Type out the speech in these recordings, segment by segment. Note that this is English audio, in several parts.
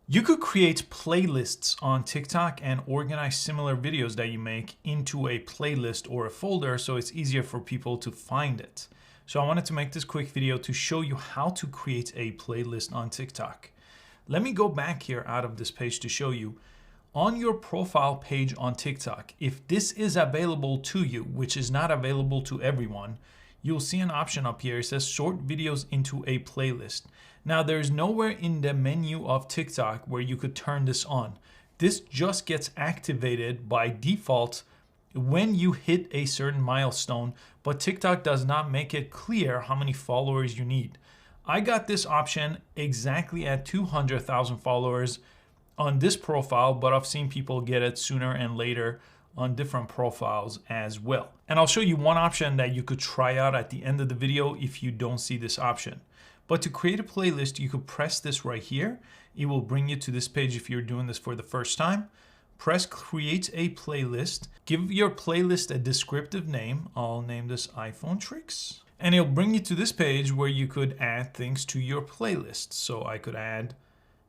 You could create playlists on TikTok and organize similar videos that you make into a playlist or a folder so it's easier for people to find it. So I wanted to make this quick video to show you how to create a playlist on TikTok. Let me go back here out of this page to show you. On your profile page on TikTok, if this is available to you, which is not available to everyone, you'll see an option up here. It says sort videos into a playlist. Now there's nowhere in the menu of TikTok where you could turn this on. This just gets activated by default when you hit a certain milestone, but TikTok does not make it clear how many followers you need. I got this option exactly at 200,000 followers on this profile, but I've seen people get it sooner and later on different profiles as well. And I'll show you one option that you could try out at the end of the video if you don't see this option. But to create a playlist, you could press this right here. It will bring you to this page if you're doing this for the first time. Press create a playlist. Give your playlist a descriptive name. I'll name this iPhone Tricks. And it'll bring you to this page where you could add things to your playlist. So I could add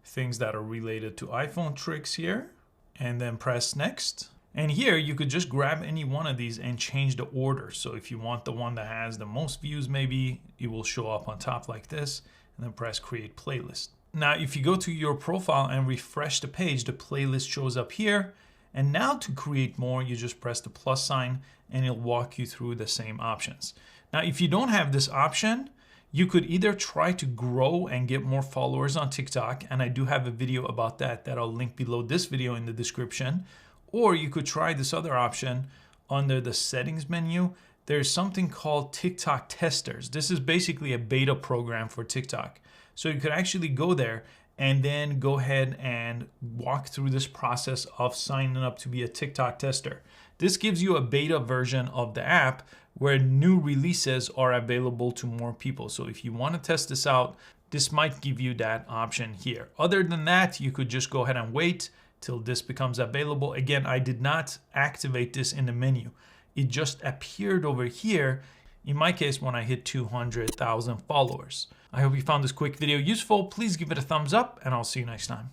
things that are related to iPhone tricks here and then press next. And here you could just grab any one of these and change the order. So if you want the one that has the most views, maybe it will show up on top like this, and then press create playlist. Now, if you go to your profile and refresh the page, the playlist shows up here. And now to create more, you just press the plus sign and it'll walk you through the same options. Now, if you don't have this option, you could either try to grow and get more followers on TikTok, and I do have a video about that I'll link below this video in the description. Or you could try this other option under the settings menu. There's something called TikTok testers. This is basically a beta program for TikTok. So you could actually go there and then go ahead and walk through this process of signing up to be a TikTok tester. This gives you a beta version of the app where new releases are available to more people. So if you want to test this out, this might give you that option here. Other than that, you could just go ahead and wait till this becomes available. Again, I did not activate this in the menu. It just appeared over here, in my case, when I hit 200,000 followers. I hope you found this quick video useful. Please give it a thumbs up and I'll see you next time.